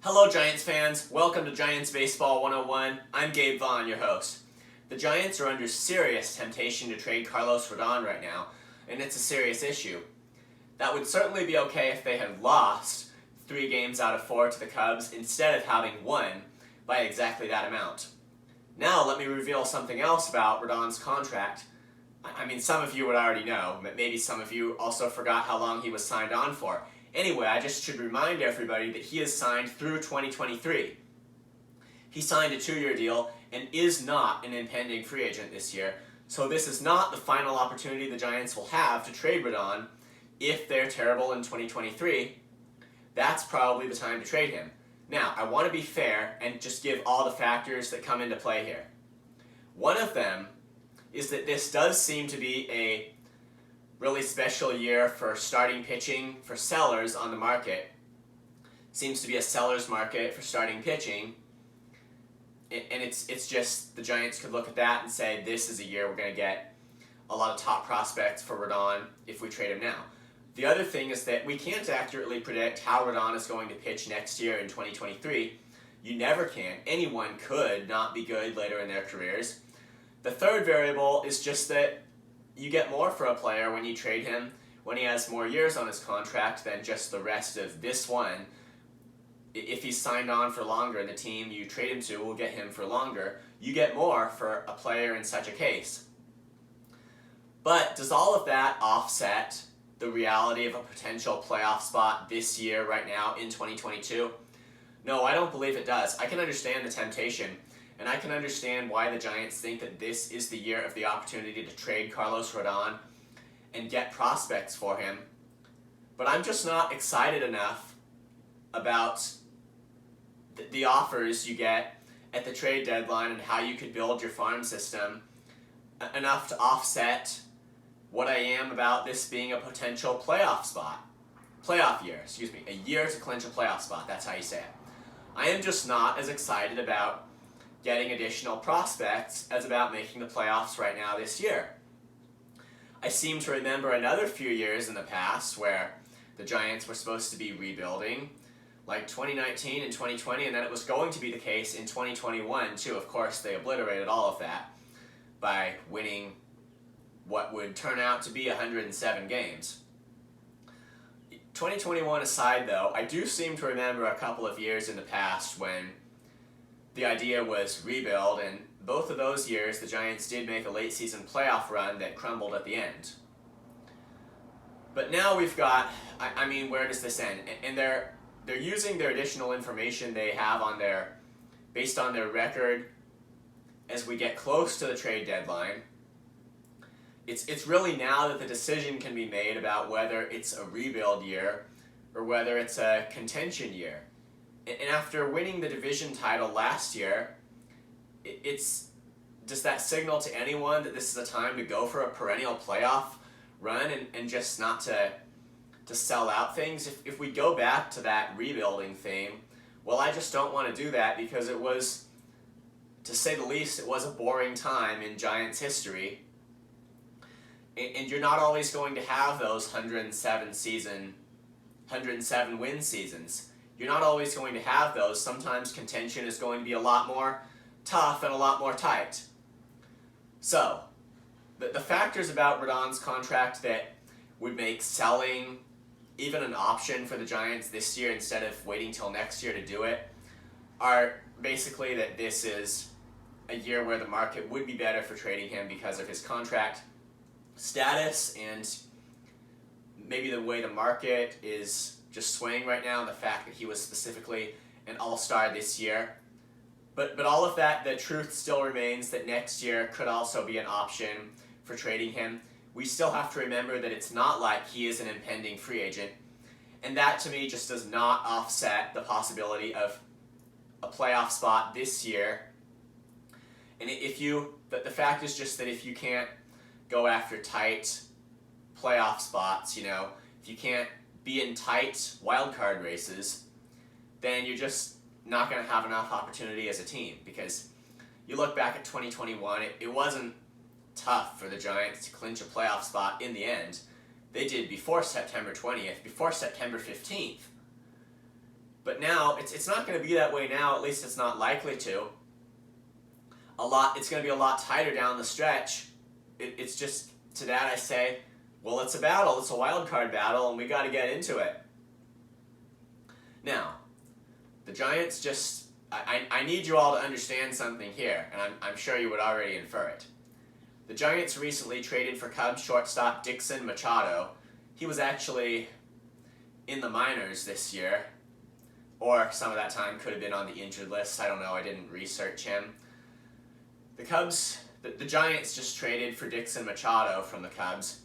Hello Giants fans, welcome to Giants Baseball 101. I'm Gabe Vaughn, your host. The Giants are under serious temptation to trade Carlos Rodon right now, and it's a serious issue. That would certainly be okay if they had lost 3 games out of 4 to the Cubs instead of having won by exactly that amount. Now let me reveal something else about Rodon's contract. I mean, some of you would already know, but maybe some of you also forgot how long he was signed on for. Anyway, I just should remind everybody that he is signed through 2023. He signed a 2-year deal and is not an impending free agent this year, so this is not the final opportunity the Giants will have to trade Rodon. If they're terrible in 2023, that's probably the time to trade him. Now, I want to be fair and just give all the factors that come into play here. One of them is that this does seem to be a really special year for starting pitching for sellers on the market. Seems to be a seller's market for starting pitching, and it's just the Giants could look at that and say this is a year we're going to get a lot of top prospects for Rodon if we trade him now. The other thing is that we can't accurately predict how Rodon is going to pitch next year in 2023. You never can. Anyone could not be good later in their careers. The third variable is just that you get more for a player when you trade him, when he has more years on his contract than just the rest of this one. If he's signed on for longer and the team you trade him to will get him for longer, you get more for a player in such a case. But does all of that offset the reality of a potential playoff spot this year, right now, in 2022? No, I don't believe it does. I can understand the temptation, and I can understand why the Giants think that this is the year of the opportunity to trade Carlos Rodon and get prospects for him. But I'm just not excited enough about the offers you get at the trade deadline and how you could build your farm system enough to offset what I am about this being a potential playoff year, a year to clinch a playoff spot, that's how you say it. I am just not as excited about getting additional prospects as about making the playoffs right now this year. I seem to remember another few years in the past where the Giants were supposed to be rebuilding, like 2019 and 2020, and then it was going to be the case in 2021 too. Of course, they obliterated all of that by winning what would turn out to be 107 games. 2021 aside though, I do seem to remember a couple of years in the past when the idea was rebuild, and both of those years the Giants did make a late season playoff run that crumbled at the end. But now we've got, I mean, where does this end? And they're using their additional information they have based on their record as we get close to the trade deadline. It's really now that the decision can be made about whether it's a rebuild year or whether it's a contention year. And after winning the division title last year, does that signal to anyone that this is a time to go for a perennial playoff run and just not to sell out things? If we go back to that rebuilding theme, well, I just don't want to do that because it was, to say the least, it was a boring time in Giants history. And you're not always going to have those 107 win seasons. You're not always going to have those. Sometimes contention is going to be a lot more tough and a lot more tight. So, the factors about Rodon's contract that would make selling even an option for the Giants this year instead of waiting till next year to do it are basically that this is a year where the market would be better for trading him because of his contract status and maybe the way the market is just swaying right now, and the fact that he was specifically an all-star this year. But all of that, the truth still remains that next year could also be an option for trading him. We still have to remember that it's not like he is an impending free agent, and that to me just does not offset the possibility of a playoff spot this year. And the fact is just that if you can't go after tight playoff spots, if you can't be in tight wildcard races, then you're just not going to have enough opportunity as a team. Because you look back at 2021, it wasn't tough for the Giants to clinch a playoff spot in the end. They did before September 20th, before September 15th. But now, it's not going to be that way now, at least it's not likely to. It's going to be a lot tighter down the stretch. It's just, to that I say, well, it's a battle, it's a wild card battle, and we got to get into it. Now, the Giants just, I need you all to understand something here, and I'm sure you would already infer it. The Giants recently traded for Cubs shortstop Machado. He was actually in the minors this year, or some of that time could have been on the injured list. I don't know, I didn't research him. The Giants just traded for Machado from the Cubs,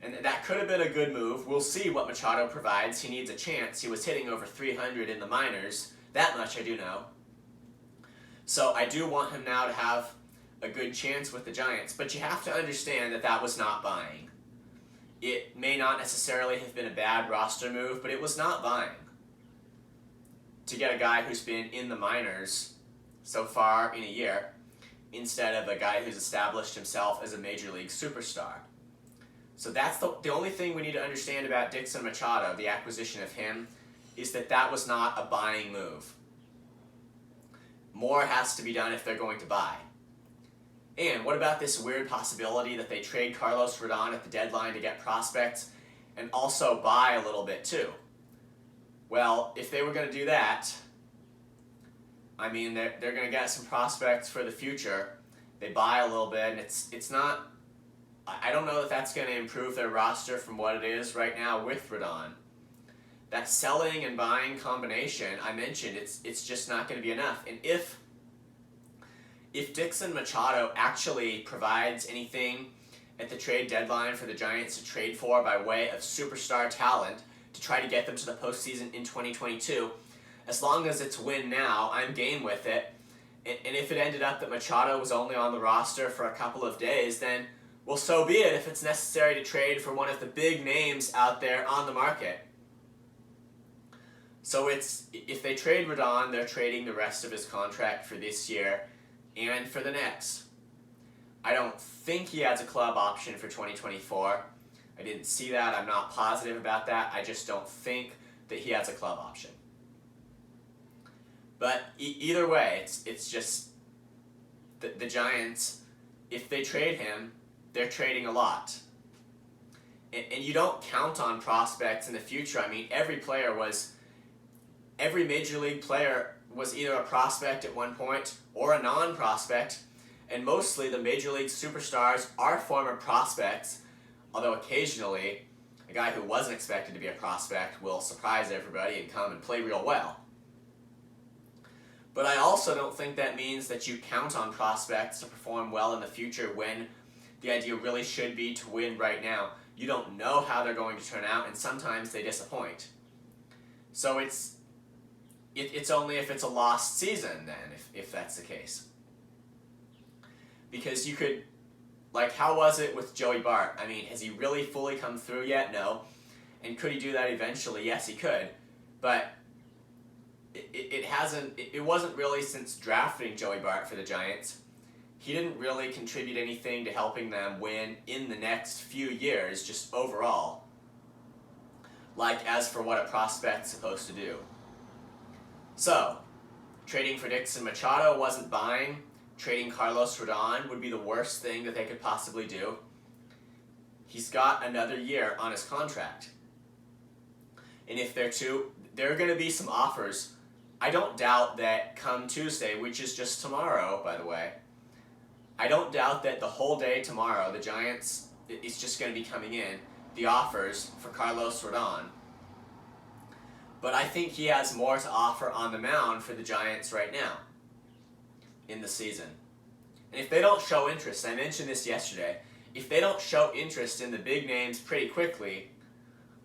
and that could have been a good move. We'll see what Machado provides. He needs a chance. He was hitting over 300 in the minors. That much I do know. So I do want him now to have a good chance with the Giants, but you have to understand that that was not buying. It may not necessarily have been a bad roster move, but it was not buying. To get a guy who's been in the minors so far in a year, instead of a guy who's established himself as a major league superstar. So that's the only thing we need to understand about Machado, the acquisition of him, is that was not a buying move. More has to be done if they're going to buy. And what about this weird possibility that they trade Carlos Rodon at the deadline to get prospects and also buy a little bit too? Well, if they were going to do that, I mean, they're going to get some prospects for the future. They buy a little bit, and it's not, I don't know that that's going to improve their roster from what it is right now with Rodon. That selling and buying combination, I mentioned, it's just not going to be enough. And if Machado actually provides anything at the trade deadline for the Giants to trade for by way of superstar talent to try to get them to the postseason in 2022, as long as it's win now, I'm game with it. And if it ended up that Machado was only on the roster for a couple of days, then, well, so be it if it's necessary to trade for one of the big names out there on the market. So if they trade Rodon, they're trading the rest of his contract for this year and for the next. I don't think he has a club option for 2024. I didn't see that. I'm not positive about that. I just don't think that he has a club option. But either way, it's just the Giants, if they trade him, they're trading a lot. And you don't count on prospects in the future. I mean, every major league player was either a prospect at one point or a non-prospect, and mostly the major league superstars are former prospects, although occasionally a guy who wasn't expected to be a prospect will surprise everybody and come and play real well. But I also don't think that means that you count on prospects to perform well in the future when the idea really should be to win right now. You don't know how they're going to turn out, and sometimes they disappoint. So it's only if it's a lost season then, if that's the case. Because you could, like, how was it with Joey Bart? I mean, has he really fully come through yet? No. And could he do that eventually? Yes, he could. But it wasn't really since drafting Joey Bart for the Giants. He didn't really contribute anything to helping them win in the next few years, just overall. Like, as for what a prospect's supposed to do. So, trading for Machado wasn't buying. Trading Carlos Rodon would be the worst thing that they could possibly do. He's got another year on his contract. And if there are going to be some offers. I don't doubt that come Tuesday, which is just tomorrow, by the way, I don't doubt that the whole day tomorrow, the Giants, it's just going to be coming in, the offers for Carlos Rodon. But I think he has more to offer on the mound for the Giants right now in the season. And if they don't show interest, I mentioned this yesterday, if they don't show interest in the big names pretty quickly,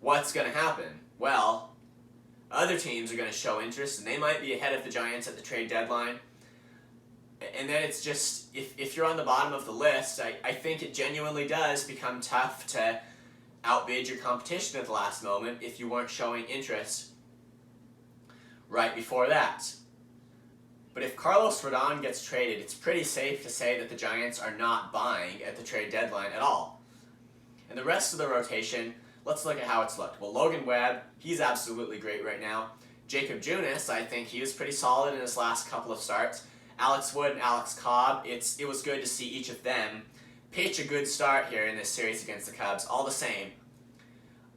what's going to happen? Well, other teams are going to show interest, and they might be ahead of the Giants at the trade deadline. And then it's just, if you're on the bottom of the list, I think it genuinely does become tough to outbid your competition at the last moment if you weren't showing interest right before that. But if Carlos Rodon gets traded, it's pretty safe to say that the Giants are not buying at the trade deadline at all. And the rest of the rotation, let's look at how it's looked. Well, Logan Webb, he's absolutely great right now. Jacob Junis, I think he was pretty solid in his last couple of starts. Alex Wood and Alex Cobb, it was good to see each of them pitch a good start here in this series against the Cubs. All the same,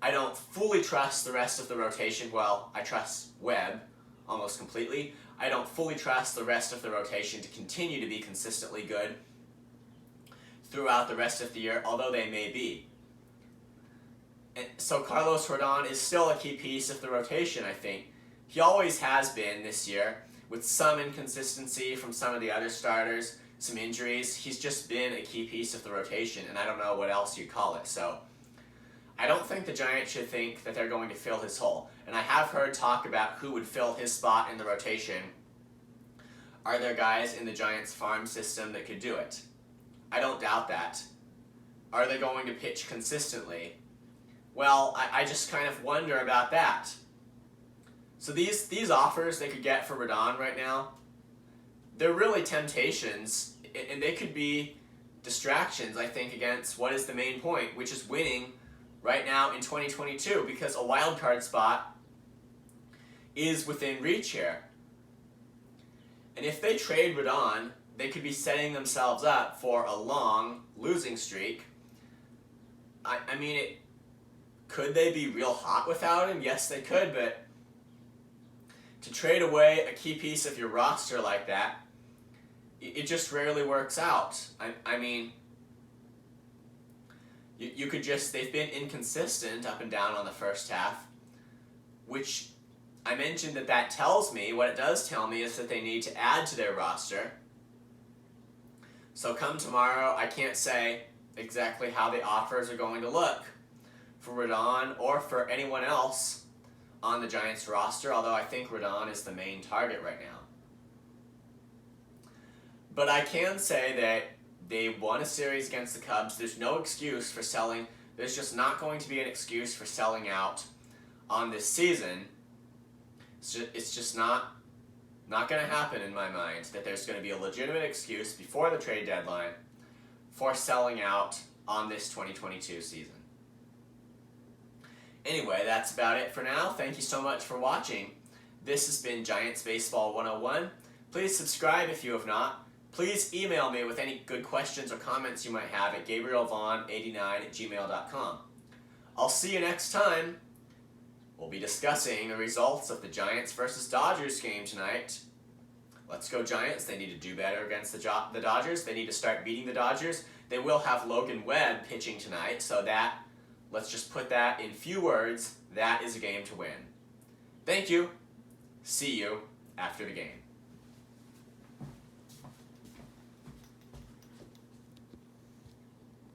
I don't fully trust the rest of the rotation. Well, I trust Webb almost completely. I don't fully trust the rest of the rotation to continue to be consistently good throughout the rest of the year, although they may be. And so Carlos Rodon is still a key piece of the rotation, I think. He always has been this year, with some inconsistency from some of the other starters, some injuries. He's just been a key piece of the rotation, and I don't know what else you'd call it. So I don't think the Giants should think that they're going to fill his hole. And I have heard talk about who would fill his spot in the rotation. Are there guys in the Giants farm system that could do it? I don't doubt that. Are they going to pitch consistently? Well, I just kind of wonder about that. So these offers they could get for Rodon right now, they're really temptations, and they could be distractions, I think, against what is the main point, which is winning right now in 2022, because a wild card spot is within reach here. And if they trade Rodon, they could be setting themselves up for a long losing streak. I mean, could they be real hot without him? Yes, they could, but to trade away a key piece of your roster like that, it just rarely works out. I mean, you could just, they've been inconsistent up and down on the first half, which I mentioned that tells me, what it does tell me is that they need to add to their roster. So come tomorrow, I can't say exactly how the offers are going to look for Rodon or for anyone else on the Giants roster, although I think Rodon is the main target right now. But I can say that they won a series against the Cubs. There's no excuse for selling. There's just not going to be an excuse for selling out on this season. It's just not going to happen in my mind that there's going to be a legitimate excuse before the trade deadline for selling out on this 2022 season. Anyway, that's about it for now. Thank you so much for watching. This has been Giants Baseball 101. Please subscribe if you have not. Please email me with any good questions or comments you might have at gabrielvaughn89@gmail.com. I'll see you next time. We'll be discussing the results of the Giants versus Dodgers game tonight. Let's go Giants. They need to do better against the Dodgers. They need to start beating the Dodgers. They will have Logan Webb pitching tonight, so that, let's just put that in few words, that is a game to win. Thank you. See you after the game.